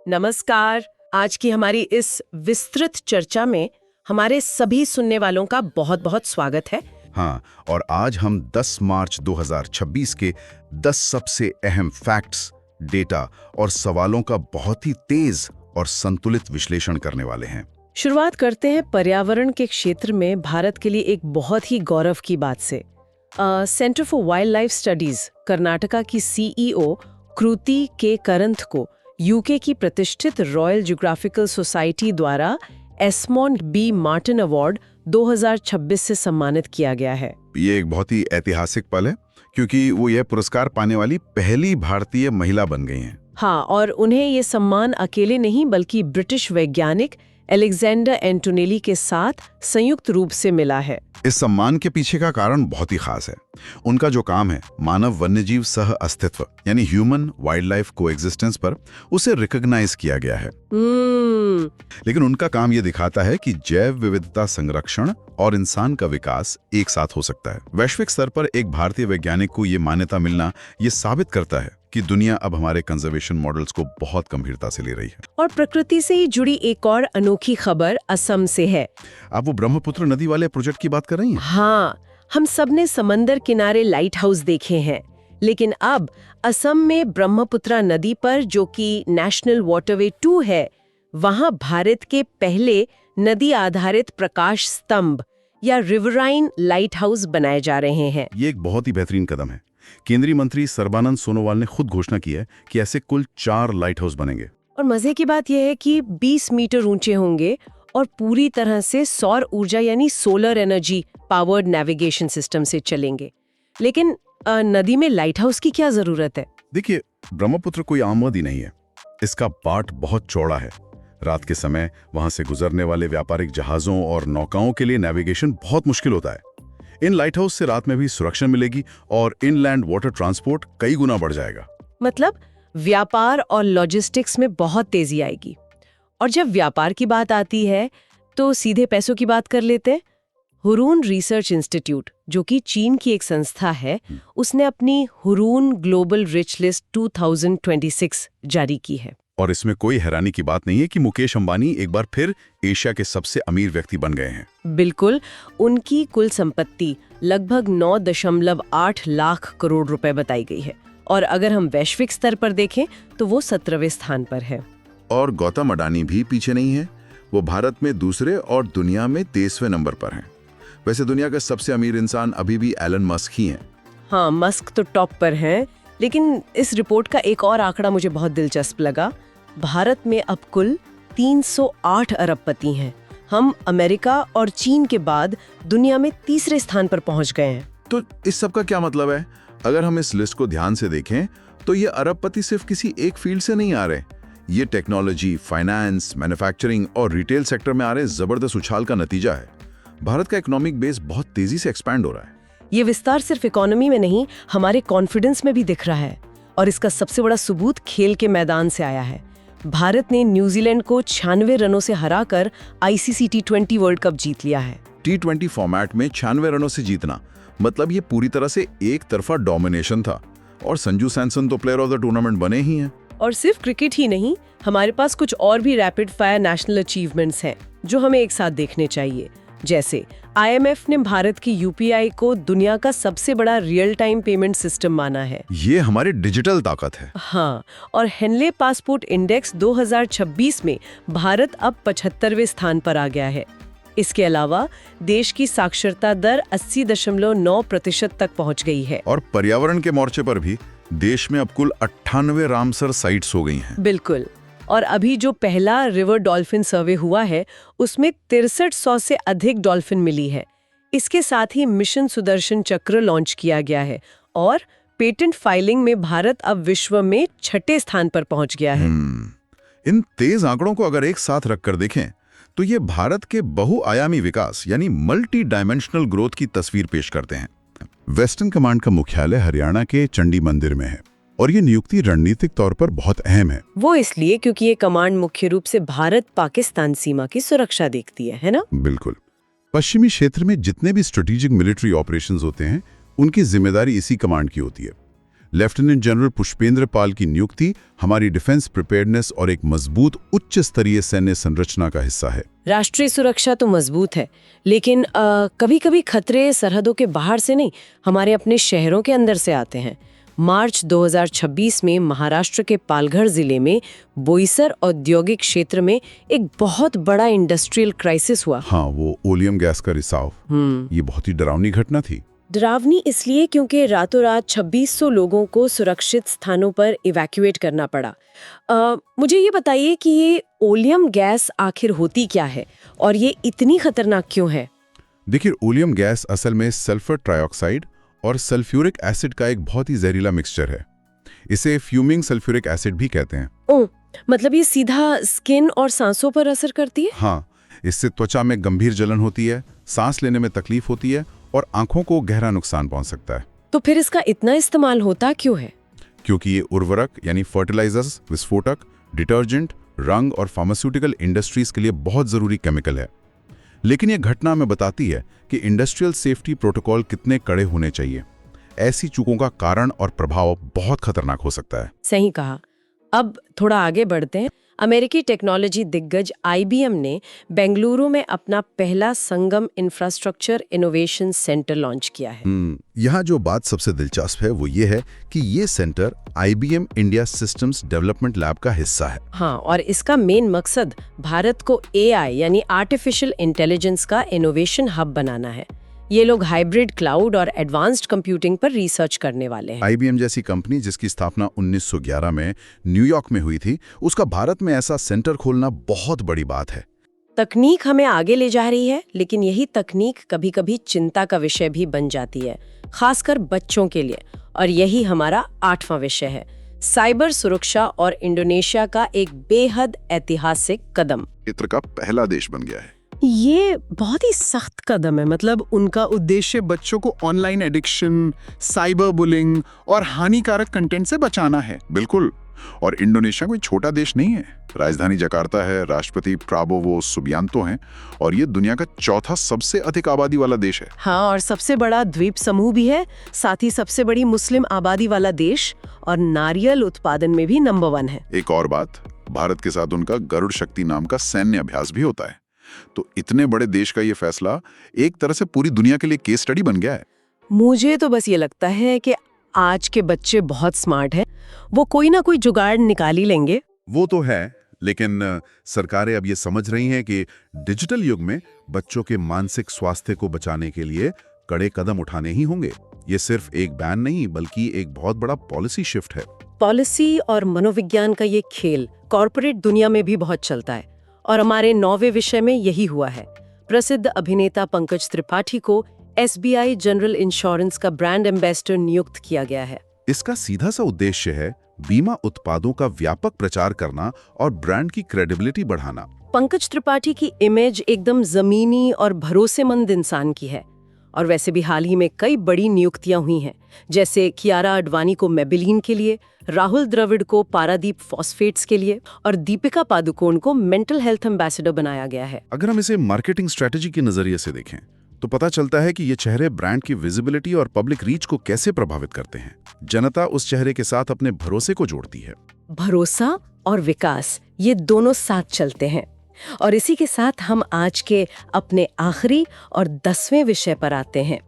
नमस्कार। आज की हमारी इस विस्तृत चर्चा में हमारे सभी सुनने वालों का बहुत बहुत स्वागत है। हाँ, और आज हम 10 मार्च 2026 के 10 सबसे अहम फैक्ट्स, डेटा और सवालों का बहुत ही तेज और संतुलित विश्लेषण करने वाले हैं। शुरुआत करते हैं पर्यावरण के क्षेत्र में भारत के लिए एक बहुत ही गौरव की बात से। Centre for wild life studies Karnataka की सीईओ कृति के करंथ को यूके की प्रतिष्ठित रॉयल जियोग्राफिकल सोसाइटी द्वारा एस्मॉन्ड बी मार्टिन अवार्ड 2026 से सम्मानित किया गया है। ये एक बहुत ही ऐतिहासिक पल है क्योंकि वो यह पुरस्कार पाने वाली पहली भारतीय महिला बन गई हैं। हाँ, और उन्हें ये सम्मान अकेले नहीं बल्कि ब्रिटिश वैज्ञानिक एलेक्जेंडर एंटोनेली के साथ संयुक्त रूप से मिला है। इस सम्मान के पीछे का कारण बहुत ही खास है। उनका जो काम है मानव वन्यजीव सह अस्तित्व यानी ह्यूमन वाइल्ड लाइफ कोएग्जिस्टेंस पर, उसे रिकॉग्नाइज किया गया है। लेकिन उनका काम ये दिखाता है कि जैव विविधता संरक्षण और इंसान का विकास एक साथ हो सकता है। वैश्विक स्तर पर एक भारतीय वैज्ञानिक को ये मान्यता मिलना ये साबित करता है कि दुनिया अब हमारे कंजर्वेशन मॉडल्स को बहुत गंभीरता से ले रही है। और प्रकृति से ही जुड़ी एक और अनोखी खबर असम से है। आप वो ब्रह्मपुत्र नदी वाले प्रोजेक्ट की बात कर रही हैं? हाँ, हम सब ने समंदर किनारे लाइट हाउस देखे हैं, लेकिन अब असम में ब्रह्मपुत्र नदी पर, जो कि नेशनल वाटरवे 2 है, वहां भारत के पहले नदी आधारित प्रकाश स्तंभ या रिवराइन लाइट हाउस बनाए जा रहे हैं। ये एक बहुत ही बेहतरीन कदम है। केंद्रीय मंत्री सर्बानंद सोनोवाल ने खुद घोषणा की है कि ऐसे कुल 4 लाइट हाउस बनेंगे। और मजे की बात यह है कि 20 मीटर ऊंचे होंगे और पूरी तरह से सौर ऊर्जा यानी solar energy powered navigation system से चलेंगे। लेकिन नदी में लाइट हाउस की क्या जरूरत है? देखिए, ब्रह्मपुत्र कोई आम नदी नहीं है। इसका बाट बहुत चौड़ा है। रात के समय वहां से गुजरने वाले व्यापारिक जहाजों और नौकाओं के लिए नेविगेशन बहुत मुश्किल होता है। इन लाइट हाउस से रात में भी सुरक्षा मिलेगी और इनलैंड वाटर ट्रांसपोर्ट कई गुना बढ़ जाएगा। मतलब व्यापार और लॉजिस्टिक्स में बहुत तेजी आएगी। और जब व्यापार की बात आती है तो सीधे पैसों की बात कर लेते हैं। हुरून रिसर्च इंस्टीट्यूट, जो कि चीन की एक संस्था है, उसने अपनी हुरून ग्लोबल रिच लिस्ट 2026 जारी की है। और इसमें कोई हैरानी की बात नहीं है कि मुकेश अंबानी एक बार फिर एशिया के सबसे अमीर व्यक्ति बन गए हैं। बिल्कुल, उनकी कुल संपत्ति लगभग 9.8 लाख करोड़ रुपए बताई गई है। और अगर हम वैश्विक स्तर पर देखें तो वो 17वें स्थान पर है। और गौतम अडानी भी पीछे नहीं है। वो भारत में दूसरे और दुनिया में 23वें नंबर पर हैं। वैसे दुनिया का सबसे अमीर इंसान अभी भी एलन मस्क ही हैं। हाँ, मस्क तो टॉप पर हैं, लेकिन इस रिपोर्ट का एक और आंकड़ा मुझे बहुत दिलचस्प लगा। भारत में अब कुल 308 अरबपति हैं। हम अमेरिका और चीन के बाद दुनिया में तीसरे स्थान पर पहुंच गए हैं। तो इस सब का क्या मतलब है? अगर हम इस लिस्ट को ध्यान से देखें तो ये अरबपति सिर्फ किसी एक फील्ड से नहीं आ रहे। ये टेक्नोलॉजी, फाइनेंस, मैन्युफैक्चरिंग और रिटेल सेक्टर में आ रहे जबरदस्त उछाल का नतीजा है। भारत का इकोनॉमिक बेस बहुत तेजी से एक्सपैंड हो रहा है। ये विस्तार सिर्फ इकोनॉमी में नहीं, हमारे कॉन्फिडेंस में भी दिख रहा है। और इसका सबसे बड़ा सबूत खेल के मैदान से आया है। भारत ने न्यूजीलैंड को 96 रनों से हराकर आईसीसी T20 वर्ल्ड कप जीत लिया है। T20 फॉर्मेट में 96 रनों से जीतना मतलब ये पूरी तरह से एक तरफा डोमिनेशन था। और संजू सैमसन तो प्लेयर ऑफ द टूर्नामेंट बने ही हैं। और सिर्फ क्रिकेट ही नहीं, हमारे पास कुछ और भी रैपिड फायर नेशनल अचीवमेंट्स हैं जो हमें एक साथ देखने चाहिए। जैसे IMF ने भारत की UPI को दुनिया का सबसे बड़ा रियल टाइम पेमेंट सिस्टम माना है। ये हमारी डिजिटल ताकत है। हाँ, और हेनले पासपोर्ट इंडेक्स 2026 में भारत अब 75वें स्थान पर आ गया है। इसके अलावा देश की साक्षरता दर 80.9% तक पहुंच गई है। और पर्यावरण के मोर्चे पर भी देश में अब कुल 98 रामसर साइट्स हो गई हैं। बिल्कुल। और अभी जो पहला रिवर डॉल्फिन सर्वे हुआ है उसमें 6300 से अधिक डॉल्फिन मिली है। इसके साथ ही मिशन सुदर्शन चक्र लॉन्च किया गया है और पेटेंट फाइलिंग में भारत अब विश्व में 6ठे स्थान पर पहुंच गया है। इन तेज आंकड़ों को अगर एक साथ रखकर देखें तो ये भारत के बहुआयामी विकास यानी मल्टी डायमेंशनल ग्रोथ की तस्वीर पेश करते हैं। वेस्टर्न कमांड का मुख्यालय हरियाणा के चंडी मंदिर में है और ये नियुक्ति रणनीतिक तौर पर बहुत अहम है। वो इसलिए क्योंकि ये कमांड मुख्य रूप से भारत-पाकिस्तान सीमा की सुरक्षा देखती है ना? बिल्कुल। पश्चिमी क्षेत्र में जितने भी स्ट्रेटेजिक मिलिट्री ऑपरेशंस होते हैं उनकी जिम्मेदारी इसी कमांड की होती है। लेफ्टिनेंट जनरल पुष्पेंद्र पाल की नियुक्ति हमारी डिफेंस प्रिपेयर्डनेस और एक मजबूत उच्च स्तरीय सैन्य संरचना का हिस्सा है। राष्ट्रीय सुरक्षा तो मजबूत है, लेकिन कभी-कभी खतरे सरहदों के बाहर से नहीं, हमारे अपने शहरों के अंदर से आते हैं। मार्च 2026 में महाराष्ट्र के पालघर जिले में बोईसर औद्योगिक क्षेत्र में एक बहुत बड़ा इंडस्ट्रियल क्राइसिस हुआ। हाँ, वो ओलियम गैस का रिसाव। ये बहुत ही डरावनी घटना थी। डरावनी इसलिए क्योंकि रातों रात 2600 लोगों को सुरक्षित स्थानों पर इवैक्यूएट करना पड़ा। मुझे ये बताइए कि ये ओलियम गैस आखिर होती क्या है और ये इतनी खतरनाक क्यों है? देखिए, ओलियम गैस असल में सल्फर ट्राइऑक्साइड और सल्फ्यूरिक एसिड का एक बहुत ही जहरीला मिक्सचर है। इसे फ्यूमिंग सल्फ्यूरिक एसिड भी कहते हैं। ओह, मतलब ये सीधा स्किन और सांसों पर असर करती है? हाँ, इससे त्वचा में गंभीर जलन होती है, सांस लेने में तकलीफ होती है और आंखों को गहरा नुकसान पहुंच सकता है। तो फिर इसका इतना इस्तेमाल होता क्यों है? क्योंकि ये उर्वरक यानी फर्टिलाइजर्स, विस्फोटक, डिटर्जेंट, रंग और फार्मास्यूटिकल इंडस्ट्रीज के लिए बहुत जरूरी केमिकल है। लेकिन ये घटना हमें बताती है कि इंडस्ट्रियल सेफ्टी प्रोटोकॉल कितने कड़े होने चाहिए। ऐसी चूकों का कारण और प्रभाव बहुत खतरनाक हो सकता है। सही कहा। अब थोड़ा आगे बढ़ते हैं। अमेरिकी टेक्नोलॉजी दिग्गज IBM ने बेंगलुरु में अपना पहला संगम इंफ्रास्ट्रक्चर इनोवेशन सेंटर लॉन्च किया है। यहाँ जो बात सबसे दिलचस्प है वो ये है कि ये centre IBM India systems development lab का हिस्सा है। हाँ, और इसका मेन मकसद भारत को AI यानी आर्टिफिशियल इंटेलिजेंस का इनोवेशन हब बनाना है। ये लोग हाइब्रिड क्लाउड और एडवांस्ड कंप्यूटिंग पर रिसर्च करने वाले हैं। IBM जैसी कंपनी जिसकी स्थापना 1911 में न्यूयॉर्क में हुई थी, उसका भारत में ऐसा सेंटर खोलना बहुत बड़ी बात है। तकनीक हमें आगे ले जा रही है, लेकिन यही तकनीक कभी-कभी चिंता का विषय भी बन जाती है, खासकर बच्चों के लिए। और यही हमारा 8वां विषय है, साइबर सुरक्षा और इंडोनेशिया का एक बेहद ऐतिहासिक कदम। क्षेत्र का पहला देश बन गया है। ये बहुत ही सख्त कदम है। मतलब उनका उद्देश्य बच्चों को ऑनलाइन एडिक्शन, साइबर बुलिंग और हानिकारक कंटेंट से बचाना है। बिल्कुल। और इंडोनेशिया कोई छोटा देश नहीं है। राजधानी जकार्ता है, राष्ट्रपति प्राबोवो सुबियांतो हैं और ये दुनिया का चौथा सबसे अधिक आबादी वाला देश है। हाँ, और सबसे बड़ा द्वीप समूह भी है, साथ ही सबसे बड़ी मुस्लिम आबादी वाला देश और नारियल उत्पादन में भी नंबर 1 है। एक और बात, भारत के साथ उनका गरुड़ शक्ति नाम का सैन्य अभ्यास भी होता है। तो इतने बड़े देश का ये फैसला एक तरह से पूरी दुनिया के लिए केस स्टडी बन गया है। मुझे तो बस ये लगता है कि आज के बच्चे बहुत स्मार्ट हैं, वो कोई ना कोई जुगाड़ निकाल ही लेंगे। वो तो है, लेकिन सरकारें अब ये समझ रही हैं कि डिजिटल युग में बच्चों के मानसिक स्वास्थ्य को बचाने के लिए कड़े कदम उठाने ही होंगे। ये सिर्फ एक बैन नहीं, बल्कि एक बहुत बड़ा पॉलिसी शिफ्ट है। पॉलिसी और मनोविज्ञान का ये खेल कॉर्पोरेट दुनिया में भी बहुत चलता है, और हमारे 9वें विषय में यही हुआ है। प्रसिद्ध अभिनेता पंकज त्रिपाठी को SBI जनरल इंश्योरेंस का ब्रांड एम्बेसडर नियुक्त किया गया है। इसका सीधा सा उद्देश्य है बीमा उत्पादों का व्यापक प्रचार करना और ब्रांड की क्रेडिबिलिटी बढ़ाना। पंकज त्रिपाठी की इमेज एकदम जमीनी और भरोसेमंद इंसान की है। और वैसे भी हाल ही में कई बड़ी नियुक्तियां हुई हैं, जैसे कियारा आडवाणी को मेबेलिन के लिए, राहुल द्रविड़ को पारादीप फॉस्फेट्स के लिए और दीपिका पादुकोण को मेंटल हेल्थ एम्बेसडर बनाया गया है। अगर हम इसे मार्केटिंग स्ट्रेटेजी के नजरिए से देखें तो पता चलता है कि ये चेहरे ब्रांड की विजिबिलिटी और पब्लिक रीच को कैसे प्रभावित करते हैं। जनता उस चेहरे के साथ अपने भरोसे को जोड़ती है। भरोसा और विकास, ये दोनों साथ चलते हैं। और इसी के साथ हम आज के अपने आखिरी और 10वें विषय पर आते हैं।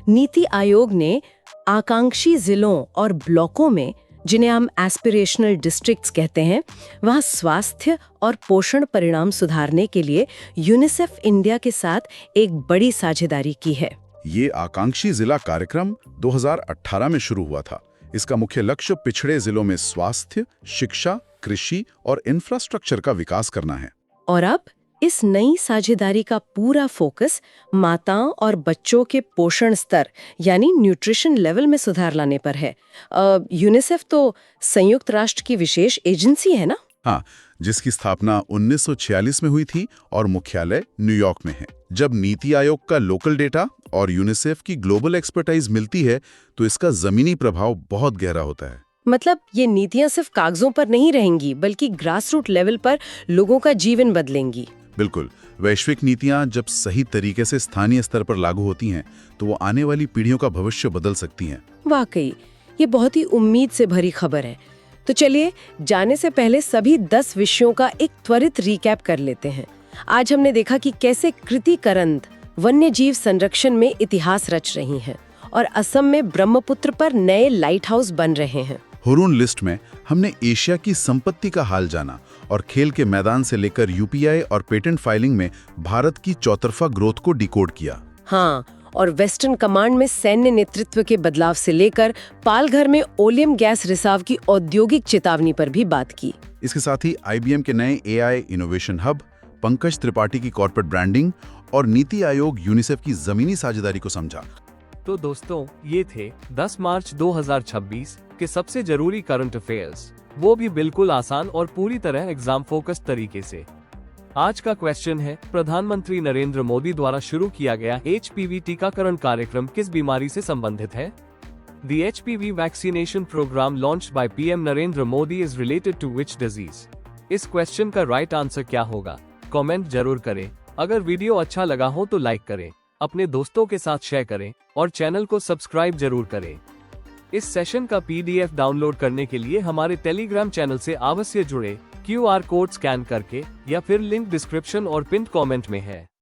नीति आयोग ने आकांक्षी जिलों और ब्लॉकों में, जिन्हें हम एस्पिरेशनल डिस्ट्रिक्ट्स कहते हैं, वहाँ स्वास्थ्य और पोषण परिणाम सुधारने के लिए यूनिसेफ इंडिया के साथ एक बड़ी साझेदारी की है। ये आकांक्षी जिला कार्यक्रम 2018 में शुरू हुआ था। इसका मुख्य लक्ष्य पिछड़े जिलों में स्वास्थ्य, शिक्षा, कृषि और इंफ्रास्ट्रक्चर का विकास करना है। और अब इस नई साझेदारी का पूरा फोकस माताओं और बच्चों के पोषण स्तर यानी न्यूट्रिशन लेवल में सुधार लाने पर है। यूनिसेफ तो संयुक्त राष्ट्र की विशेष एजेंसी है ना? हाँ, जिसकी स्थापना 1946 में हुई थी और मुख्यालय न्यूयॉर्क में है। जब नीति आयोग का लोकल डेटा और यूनिसेफ की ग्लोबल एक्सपर्टाइज मिलती है तो इसका जमीनी प्रभाव बहुत गहरा होता है। मतलब ये नीतियां सिर्फ कागजों पर नहीं रहेंगी, बल्कि ग्रासरूट लेवल पर लोगों का जीवन बदलेंगी। बिल्कुल। वैश्विक नीतियां जब सही तरीके से स्थानीय स्तर पर लागू होती हैं तो वो आने वाली पीढ़ियों का भविष्य बदल सकती हैं। वाकई ये बहुत ही उम्मीद से भरी खबर है। तो चलिए जाने से पहले सभी 10 विषयों का एक त्वरित रिकैप कर लेते हैं। आज हमने देखा कि कैसे कृति करंद वन्य जीव संरक्षण में इतिहास रच रही हैं और असम में ब्रह्मपुत्र पर नए लाइट हाउस बन रहे हैं। हुरून लिस्ट में हमने एशिया की संपत्ति का हाल जाना और खेल के मैदान से लेकर यूपीआई और पेटेंट फाइलिंग में भारत की चौतरफा ग्रोथ को डिकोड किया। हाँ, और वेस्टर्न कमांड में सैन्य नेतृत्व के बदलाव से लेकर पालघर में ओलियम गैस रिसाव की औद्योगिक चेतावनी पर भी बात की। इसके साथ ही आईबीएम के नए AI innovation hub, Pankaj Tripathi की कॉर्पोरेट ब्रांडिंग और नीति आयोग यूनिसेफ की जमीनी साझेदारी को समझा। तो दोस्तों, ये थे 10 मार्च 2026 के सबसे जरूरी करंट अफेयर्स, वो भी बिल्कुल आसान और पूरी तरह एग्जाम फोकस तरीके से। आज का क्वेश्चन है, प्रधानमंत्री नरेंद्र मोदी द्वारा शुरू किया गया HPV टीकाकरण कार्यक्रम किस बीमारी से संबंधित है? The HPV vaccination program launched by PM Narendra Modi is related to which disease? इस क्वेश्चन का राइट आंसर क्या होगा? कमेंट जरूर करें। अगर वीडियो अच्छा लगा हो तो लाइक करें, अपने दोस्तों के साथ शेयर करें और चैनल को सब्सक्राइब जरूर करें। इस सेशन का PDF डाउनलोड करने के लिए हमारे टेलीग्राम चैनल से अवश्य जुड़े, QR कोड स्कैन करके, या फिर लिंक डिस्क्रिप्शन और पिन कमेंट में है।